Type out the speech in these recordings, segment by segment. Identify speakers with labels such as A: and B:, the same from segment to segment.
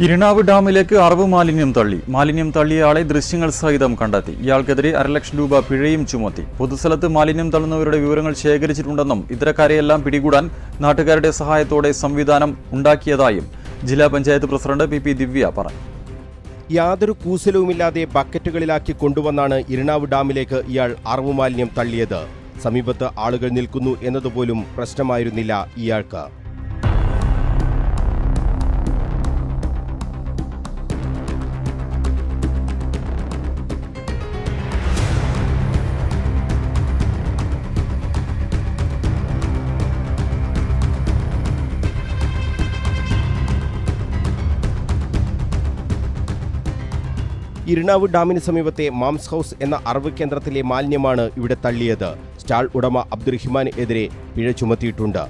A: ഇരിണാവ് ഡാമിലേക്ക് അറവ് മാലിന്യം തള്ളി. മാലിന്യം തള്ളിയ ആളെ ദൃശ്യങ്ങൾ സഹിതം കണ്ടെത്തി. ഇയാൾക്കെതിരെ 1.5 ലക്ഷം രൂപ പിഴയും ചുമത്തി. പൊതുസ്ഥലത്ത് മാലിന്യം തള്ളുന്നവരുടെ വിവരങ്ങൾ ശേഖരിച്ചിട്ടുണ്ടെന്നും ഇത്തരക്കാരെയെല്ലാം പിടികൂടാൻ നാട്ടുകാരുടെ സഹായത്തോടെ സംവിധാനം ഉണ്ടാക്കിയതായും ജില്ലാ പഞ്ചായത്ത് പ്രസിഡന്റ് പി ദിവ്യ പറഞ്ഞു.
B: യാതൊരു കൂസലുമില്ലാതെ ബക്കറ്റുകളിലാക്കി കൊണ്ടുവന്നാണ് ഇരിണാവ് ഡാമിലേക്ക് ഇയാൾ അറവ് മാലിന്യം തള്ളിയത്. സമീപത്ത് ആളുകൾ നിൽക്കുന്നു എന്നതുപോലും പ്രശ്നമായിരുന്നില്ല ഇയാൾക്ക്. ഇരിണാവ് ഡാമിന് സമീപത്തെ മാംസ് ഹൗസ് എന്ന അറവ് കേന്ദ്രത്തിലെ മാലിന്യമാണ് ഇവിടെ തള്ളിയത്. സ്റ്റാൾ ഉടമ അബ്ദുറഹിമാനെതിരെ പിഴ ചുമത്തിയിട്ടുണ്ട്.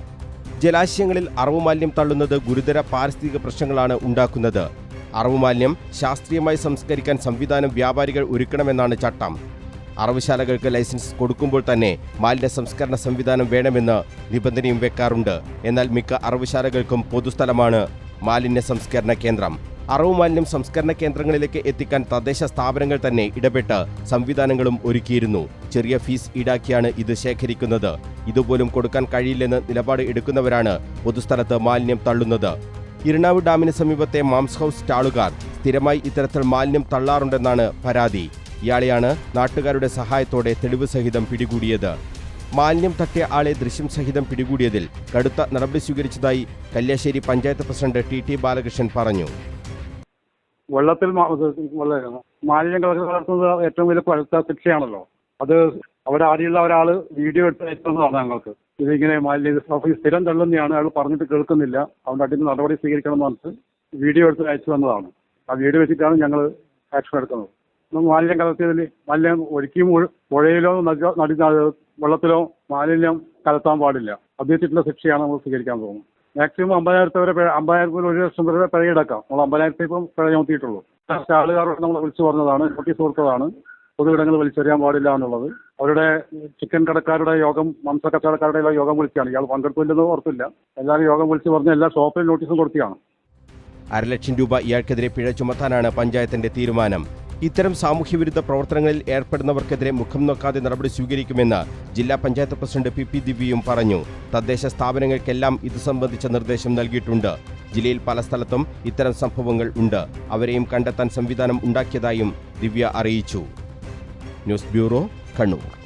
B: ജലാശയങ്ങളിൽ അറവ് മാലിന്യം തള്ളുന്നത് ഗുരുതര പാരിസ്ഥിതിക പ്രശ്നങ്ങളാണ് ഉണ്ടാക്കുന്നത്. അറവ് മാലിന്യം ശാസ്ത്രീയമായി സംസ്കരിക്കാൻ സംവിധാനം വ്യാപാരികൾ ഒരുക്കണമെന്നാണ് ചട്ടം. അറവുശാലകൾക്ക് ലൈസൻസ് കൊടുക്കുമ്പോൾ തന്നെ മാലിന്യ സംസ്കരണ സംവിധാനം വേണമെന്ന് നിബന്ധനയും വെക്കാറുണ്ട്. എന്നാൽ മിക്ക അറവുശാലകൾക്കും പൊതുസ്ഥലമാണ് മാലിന്യ സംസ്കരണ കേന്ദ്രം. അറവ് മാലിന്യം സംസ്കരണ കേന്ദ്രങ്ങളിലേക്ക് എത്തിക്കാൻ തദ്ദേശ സ്ഥാപനങ്ങൾ തന്നെ ഇടപെട്ട് സംവിധാനങ്ങളും ഒരുക്കിയിരുന്നു. ചെറിയ ഫീസ് ഈടാക്കിയാണ് ഇത് ശേഖരിക്കുന്നത്. ഇതുപോലും കൊടുക്കാൻ കഴിയില്ലെന്ന് നിലപാട് എടുക്കുന്നവരാണ് പൊതുസ്ഥലത്ത് മാലിന്യം തള്ളുന്നത്. ഇരിണാവ് ഡാമിന് സമീപത്തെ മാംസ് ഹൗസ് സ്റ്റാളുകാർ സ്ഥിരമായി ഇത്തരത്തിൽ മാലിന്യം തള്ളാറുണ്ടെന്നാണ് പരാതി. ഇയാളെയാണ് നാട്ടുകാരുടെ സഹായത്തോടെ തെളിവ് സഹിതം പിടികൂടിയത്. മാലിന്യം തട്ടിയ ആളെ ദൃശ്യം സഹിതം പിടികൂടിയതിൽ കടുത്ത നടപടി സ്വീകരിച്ചതായി കല്യാശ്ശേരി പഞ്ചായത്ത് പ്രസിഡന്റ് ടി ബാലകൃഷ്ണൻ പറഞ്ഞു.
C: വെള്ളത്തിൽ മാലിന്യം കലർത്തുന്നത് ഏറ്റവും വലിയ കടുത്ത ശിക്ഷയാണല്ലോ. അത് അവിടെ ആദ്യമുള്ള ഒരാൾ വീഡിയോ എടുത്ത് അയച്ചതാണ് ഞങ്ങൾക്ക്. ഇതിങ്ങനെ മാലിന്യം സ്ഥിരം തള്ളുന്നതാണ്, അയാൾ പറഞ്ഞിട്ട് കേൾക്കുന്നില്ല, അവൻ്റെ അടിയിൽ നടപടി സ്വീകരിക്കണം എന്ന് പറഞ്ഞിട്ട് വീഡിയോ എടുത്ത് അയച്ചു തന്നതാണ്. ആ വീഡിയോ വെച്ചിട്ടാണ് ഞങ്ങൾ ആക്ഷൻ എടുക്കുന്നത്. മാലിന്യം കലർത്തിയതിൽ മാലിന്യം ഒരിക്കലും പുഴയിലോ വെള്ളത്തിലോ മാലിന്യം കലർത്താൻ പാടില്ല. ഉദ്ദേശിച്ചിട്ടുള്ള ശിക്ഷയാണ് നമ്മൾ സ്വീകരിക്കാൻ പോകുന്നത്. മാക്സിമം 50,000 വരെ 50,000 1 ലക്ഷം വരെ പിഴ ഈടാക്കാം. നമ്മൾ 50,000 ഇപ്പം പിഴ ചുമത്തിയിട്ടുള്ളൂ. ആളുകാരോട് നമ്മൾ വിളിച്ചു പറഞ്ഞതാണ്, നോട്ടീസ് കൊടുത്തതാണ്, പൊതുവിടങ്ങൾ വലിച്ചെറിയാൻ പാടില്ല എന്നുള്ളത്. അവരുടെ ചിക്കൻ കടക്കാരുടെ യോഗം, മാംസ കച്ചവടക്കാരുടെ യോഗം വിളിച്ചാണ്. ഇയാൾ പങ്കെടുത്തില്ലെന്ന് ഓർത്തില്ല. എല്ലാവരും യോഗം വിളിച്ച് പറഞ്ഞ് എല്ലാ ഷോപ്പിലും നോട്ടീസും കൊടുക്കുകയാണ്.
B: 1.5 ലക്ഷം രൂപ ഇയാൾക്കെതിരെ പിഴ ചുമത്താനാണ് പഞ്ചായത്തിന്റെ തീരുമാനം. ഇത്തരം സാമൂഹ്യവിരുദ്ധ പ്രവർത്തനങ്ങളിൽ ഏർപ്പെടുന്നവർക്കെതിരെ മുഖം നോക്കാതെ നടപടി സ്വീകരിക്കുമെന്ന് ജില്ലാ പഞ്ചായത്ത് പ്രസിഡന്റ് പി ദിവ്യയും പറഞ്ഞു. തദ്ദേശ സ്ഥാപനങ്ങൾക്കെല്ലാം ഇത് സംബന്ധിച്ച നിർദ്ദേശം നൽകിയിട്ടുണ്ട്. ജില്ലയിൽ പല സ്ഥലത്തും ഇത്തരം സംഭവങ്ങൾ ഉണ്ട്. അവരെയും കണ്ടെത്താൻ സംവിധാനം ഉണ്ടാക്കിയതായും ദിവ്യ അറിയിച്ചു. News bureau, Kannur.